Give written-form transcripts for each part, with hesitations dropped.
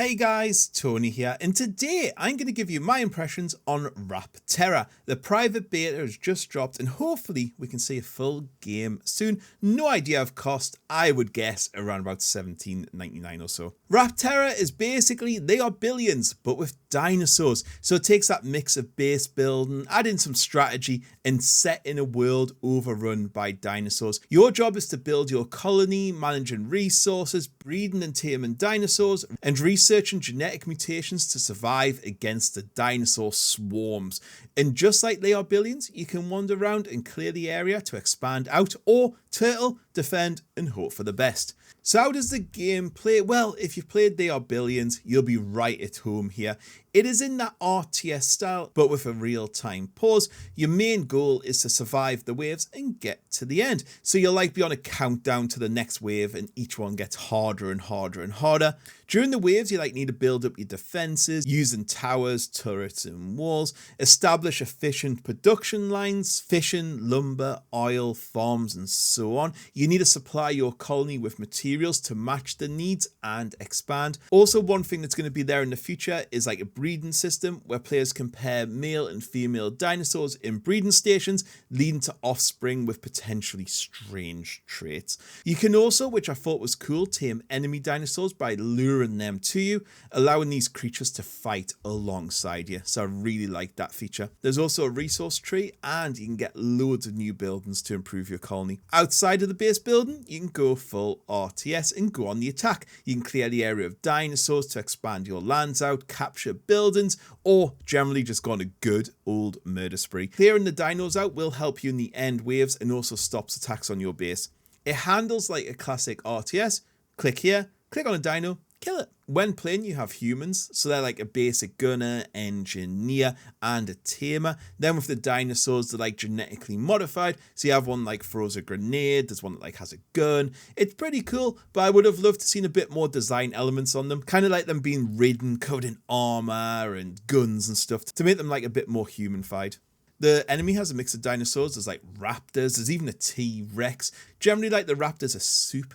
Hey guys, Tony here, and today I'm going to give you my impressions on Repterra. The private beta has just dropped and hopefully we can see a full game soon. No idea of cost, I would guess around about $17.99 or so. Repterra is basically, they are billions, but with dinosaurs. So it takes that mix of base building, add in some strategy, and set in a world overrun by dinosaurs. Your job is to build your colony, managing resources, breeding and taming dinosaurs, and researching genetic mutations to survive against the dinosaur swarms. And just like they are billions, you can wander around and clear the area to expand out, or turtle, defend, and hope for the best. So how does the game play? Well, if you've played They Are Billions, you'll be right at home here. It is in that RTS style, but with a real-time pause. Your main goal is to survive the waves and get to the end. So you'll like be on a countdown to the next wave, and each one gets harder and harder and harder. During the waves, you need to build up your defenses, using towers, turrets, and walls. Establish efficient production lines, fishing, lumber, oil, farms, and so on. You need to supply your colony with materials to match the needs and expand. Also, one thing that's going to be there in the future is a breeding system where players compare male and female dinosaurs in breeding stations, leading to offspring with potentially strange traits. You can also, which I thought was cool, tame enemy dinosaurs by luring them to you, allowing these creatures to fight alongside you. So I really like that feature. There's also a resource tree, and you can get loads of new buildings to improve your colony. Outside of the base building, you can go full RTS and go on the attack. You can clear the area of dinosaurs to expand your lands out, capture buildings, or generally just go on a good old murder spree. Clearing the dinos out will help you in the end waves and also stops attacks on your base. It handles like a classic RTS. Click here, click on a dino, kill it. When playing, you have humans, so they're like a basic gunner, engineer, and a tamer. Then with the dinosaurs, they're genetically modified, so you have one throws a grenade, there's one that has a gun. It's pretty cool, but I would have loved to seen a bit more design elements on them, kind of like them being ridden, covered in armor and guns and stuff, to make them a bit more humanified. The enemy has a mix of dinosaurs. There's raptors, there's even a T-Rex. Generally, the raptors are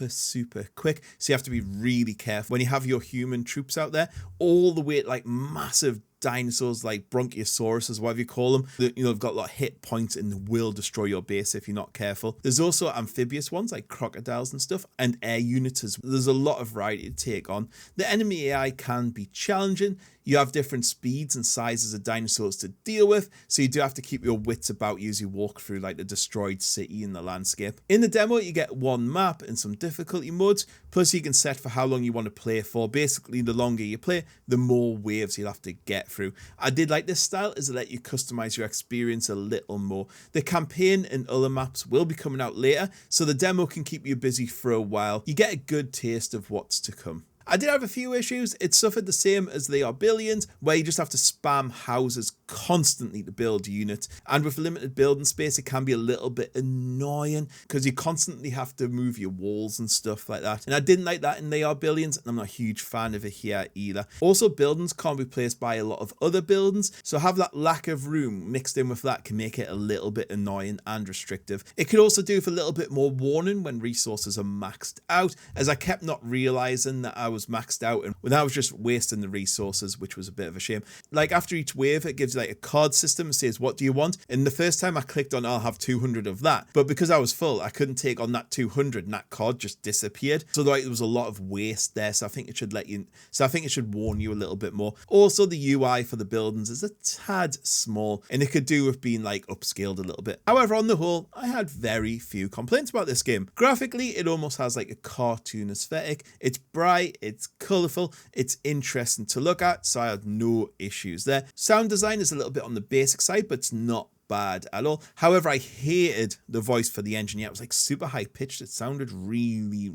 super quick, so you have to be really careful when you have your human troops out there, all the way at massive dinosaurs like Bronchiosaurus, whatever you call them. They've got a lot of hit points and will destroy your base if you're not careful. There's also amphibious ones like crocodiles and stuff, and air units as well. There's a lot of variety to take on. The enemy AI can be challenging. You have different speeds and sizes of dinosaurs to deal with, so you do have to keep your wits about you as you walk through the destroyed city and the landscape. In the demo, you get one map and some difficulty modes, plus you can set for how long you want to play for. Basically, the longer you play, the more waves you'll have to get through. I did like this style, as it let you customize your experience a little more. The campaign and other maps will be coming out later, so the demo can keep you busy for a while. You get a good taste of what's to come. I did have a few issues. It suffered the same as They Are Billions, where you just have to spam houses constantly to build units. And with limited building space, it can be a little bit annoying because you constantly have to move your walls and stuff like that. And I didn't like that in They Are Billions, and I'm not a huge fan of it here either. Also, buildings can't be placed by a lot of other buildings, so have that lack of room mixed in with that can make it a little bit annoying and restrictive. It could also do with a little bit more warning when resources are maxed out, as I kept not realizing that I was maxed out, and when I was just wasting the resources, which was a bit of a shame. After each wave, it gives you a card system and says, what do you want? And the first time I clicked on, I'll have 200 of that, but because I was full, I couldn't take on that 200, and that card just disappeared. So there was a lot of waste there, so I think it should warn you a little bit more. Also, the UI for the buildings is a tad small, and it could do with being upscaled a little bit. However, on the whole, I had very few complaints about this game. Graphically, it almost has a cartoon aesthetic. It's bright, it's colourful, it's interesting to look at, so I had no issues there. Sound design is a little bit on the basic side, but it's not bad at all. However, I hated the voice for the engineer. It was super high pitched. It sounded really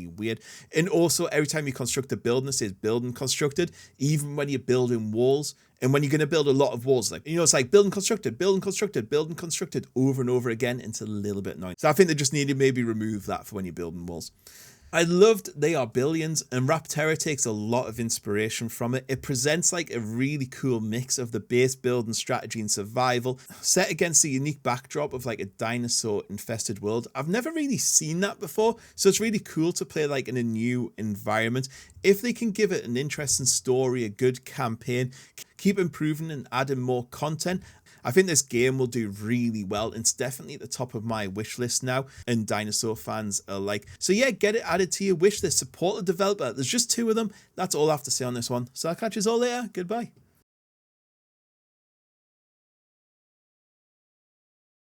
weird. And also, every time you construct a building, it says building constructed, even when you're building walls. And when you're going to build a lot of walls, it's building constructed, building constructed, building constructed over and over again. It's a little bit annoying. So I think they just need to maybe remove that for when you're building walls. I loved They Are Billions, and Repterra takes a lot of inspiration from it. It presents like a really cool mix of the base build and strategy and survival, set against the unique backdrop of like a dinosaur infested world. I've never really seen that before, so it's really cool to play like in a new environment. If they can give it an interesting story, a good campaign, keep improving and adding more content, I think this game will do really well. It's definitely at the top of my wish list now, and dinosaur fans alike. So yeah, get it added to your wish list. Support the developer. There's just 2 of them. That's all I have to say on this one. So I'll catch you all later. Goodbye.